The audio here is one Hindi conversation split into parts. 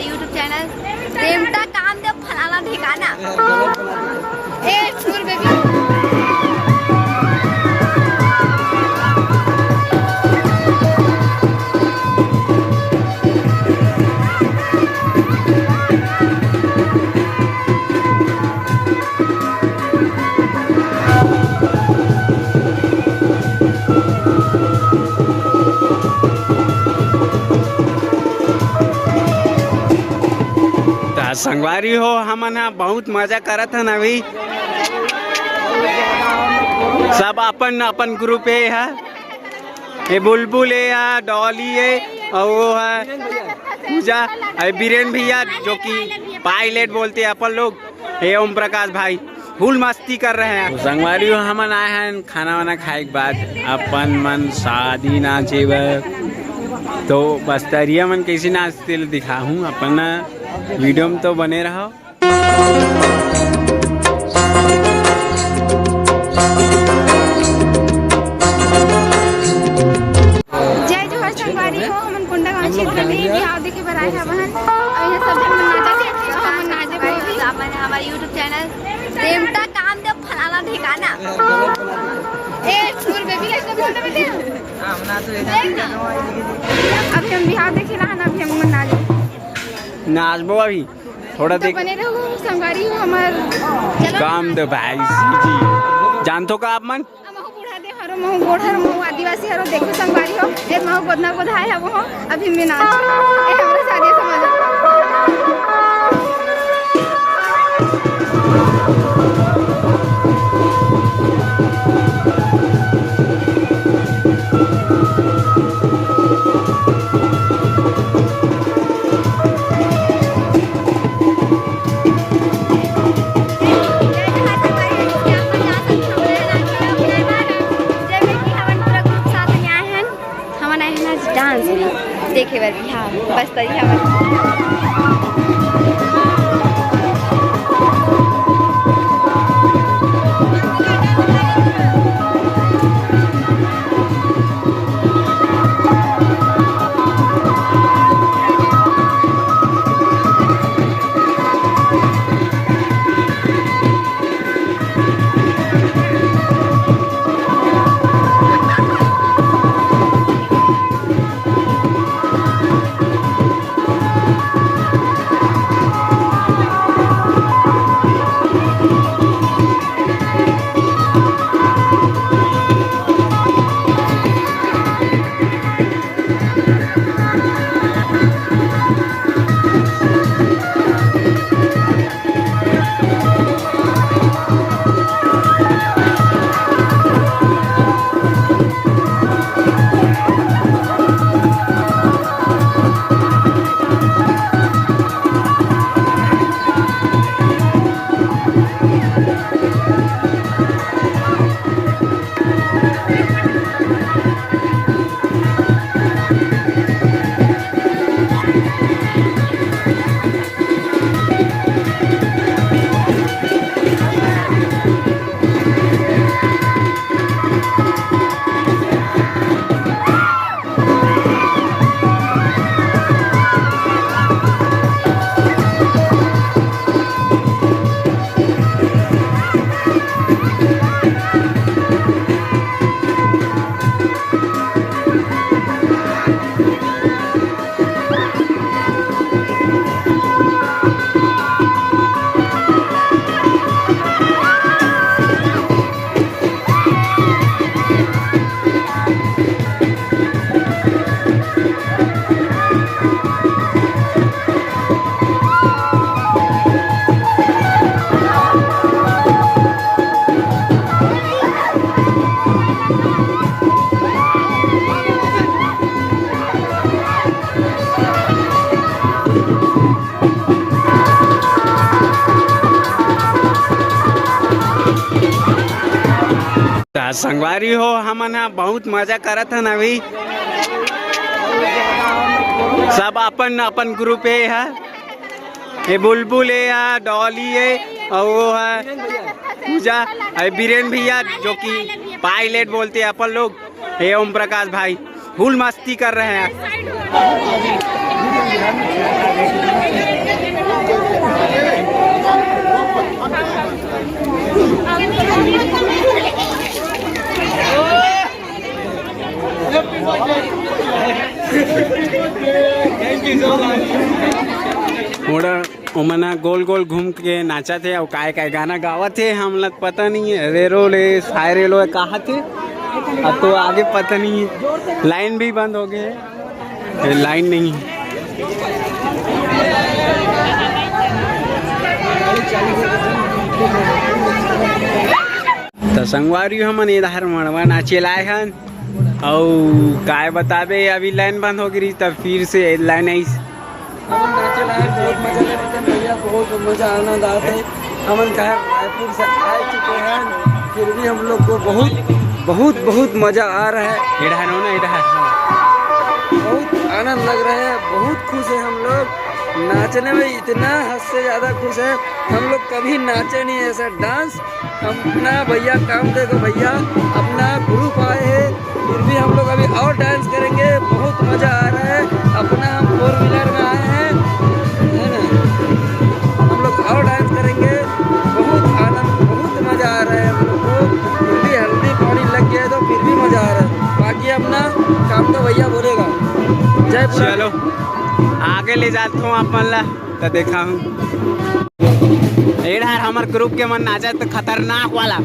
हमारे YouTube चैनल रेमटा कामदेव फलाना ठिकाना। संगवारी हो हमन बहुत मजा करत हन अभी सब अपन अपन ग्रुप है ये बुलबुल है डॉली है और वो है पूजा बीरेन भैया जो कि पायलट बोलते हैं अपन लोग ये ओम प्रकाश भाई फुल मस्ती कर रहे हैं। संगवारी हो हमन आए हैं खाना वाना खाए के बाद अपन मन शादी नाचे तो बस्तरिया मन कैसे नाचते दिखाऊँ अपन वीडियो में तो बने रहो। जय जोहर संगवारी हो हमन कुंडा गांव क्षेत्र में बिहाव देखे बर आए हवन और यहां सब जन नाचा थे हमन नाचे भाई अपन हमारे YouTube चैनल रेमटा कामदेव फलाना ठिकाना। छोड़ बेबी लाइक तो बोलते बेटे हम ना तो अभी हम बिहाव देखे ला ना अभी हम नाच नाचबो अभी थोड़ा तो बने रहो संगवारी हो हमार काम दे भाई जी जानतो का आप मन महू बुढ़ा दे हरो महू गोड़ हरो महू आदिवासी हरो देखो संगवारी हो ए महू गोदना गोधाय हबो हो अभी मैं नाच ए हमरा शादी समझ डांस देखे बर बिहार बस तरी संगवारी हो हमन बहुत मजा करत हन अभी सब अपन अपन ग्रुप है ये बुलबुल है डॉली है और वो है पूजा बीरेन भैया जो कि पायलट बोलते हैं अपन लोग ये ओम प्रकाश भाई फुल मस्ती कर रहे हैं। मना गोल गोल घूम के नाचा थे और काय काय गाना गावा थे हम लोग पता नहीं है। रेरो ले सायरे लो कहा थे अब तो आगे पता नहीं है। लाइन भी बंद हो गए है, लाइन नहीं है। तो संगवारी हमन इधर मड़वा नाचे लाए हन और काय बताबे अभी लाइन बंद हो गई तब फिर से लाइन आई हमन नाचे लाए बहुत मजा लेते भैया, बहुत मजा आनंद आते। हमन कहा रायपुर से आए चुके हैं फिर भी हम लोग को बहुत बहुत बहुत मजा आ रहा है। इधर हो ना इधर बहुत आनंद लग रहा है, बहुत खुश है हम लोग। नाचने में इतना हद से ज़्यादा खुश है, हम लोग कभी नाचे नहीं ऐसा डांस। अपना भैया काम देखो भैया, अपना ग्रुप आए हैं फिर भी हम लोग अभी और डांस करेंगे, बहुत मज़ा आ रहा है। अपना हम 4 व्हीलर में आए हैं है ना, हम लोग और डांस करेंगे, बहुत आनंद बहुत मज़ा आ रहा है हम लोग को। फिर भी हल्दी पानी लग गया है तो फिर भी मज़ा आ रहा है। बाकी अपना काम तो भैया बोलेगा। जय चलो आगे ले जाता हूँ आप मन ला तो देखा हूँ इधर हमार ग्रुप के मन नाचा तो खतरनाक वाला।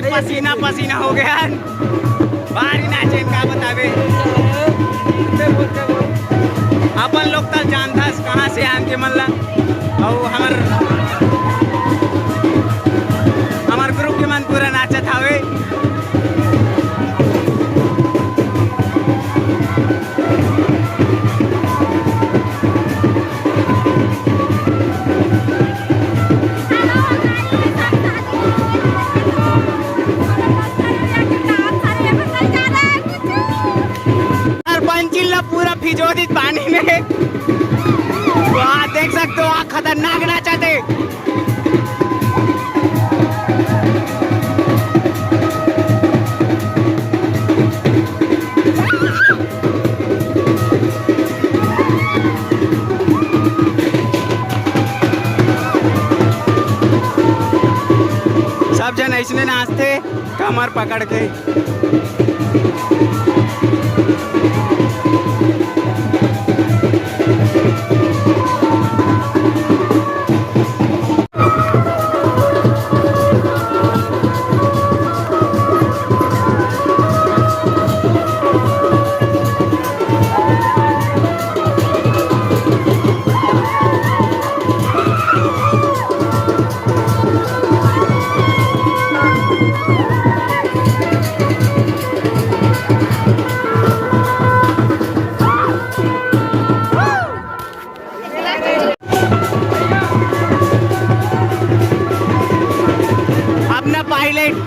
पसीना पसीना हो गया भारी नाचे का बतावे अपन लोग तो जानता कहाँ से आन के मल्ला और हमार सब जन ऐसने नाचते कमर पकड़ के। अपना पायलट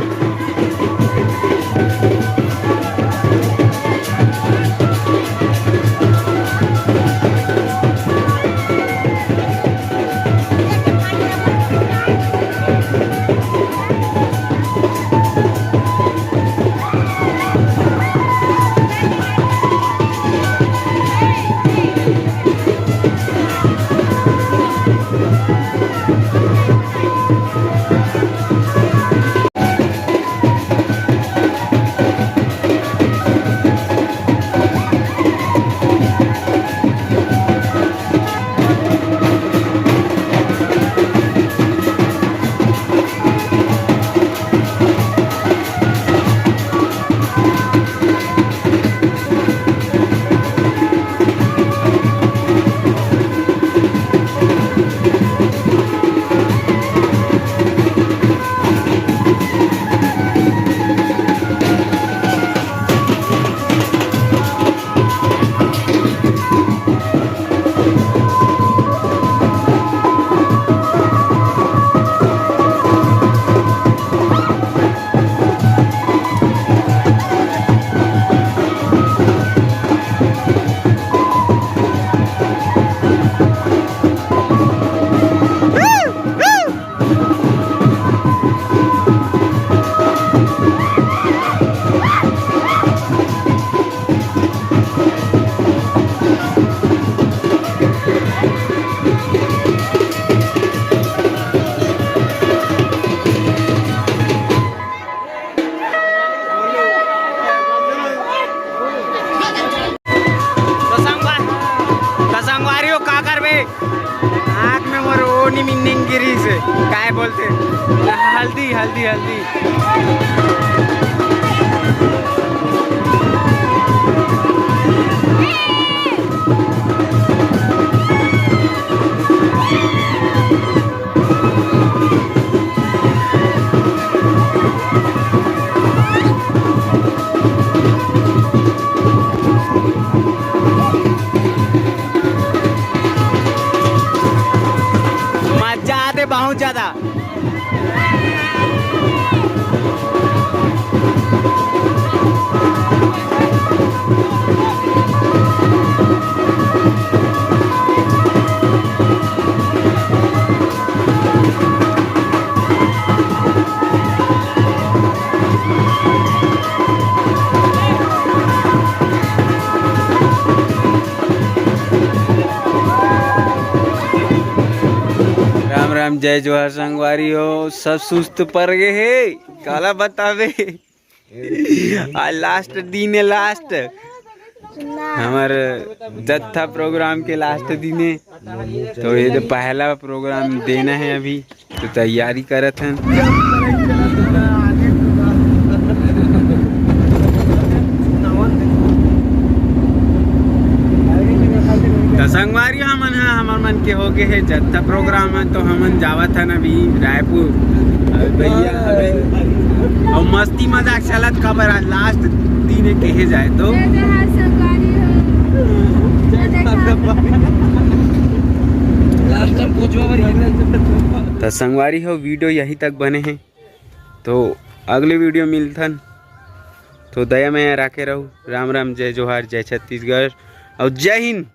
आँख में मोर ओनी मिन्निंग गिरी से काय बोलते हल्दी हल्दी हल्दी। मजा आते बहुत ज्यादा। राम राम जय जोहार संगवारी हो सब सुस्त पड़ गए है काला बतावे। आज लास्ट दिन है, लास्ट हमार जत्था प्रोग्राम के लास्ट दिन है, तो ये तो पहला प्रोग्राम देना है अभी तो तैयारी करत हैं। संगवारी हमन है हमार मन के हो गए है जत्था प्रोग्राम है तो हमन जावत है अभी रायपुर भैया और मस्ती मजाक चलत खबर आज लास्ट दिन कहे जाए तो संगवारी हो वीडियो यही तक बने हैं तो अगले वीडियो मिलथन तो दया में राखे रहूँ। राम राम जय जोहार जय छत्तीसगढ़ और जय हिंद।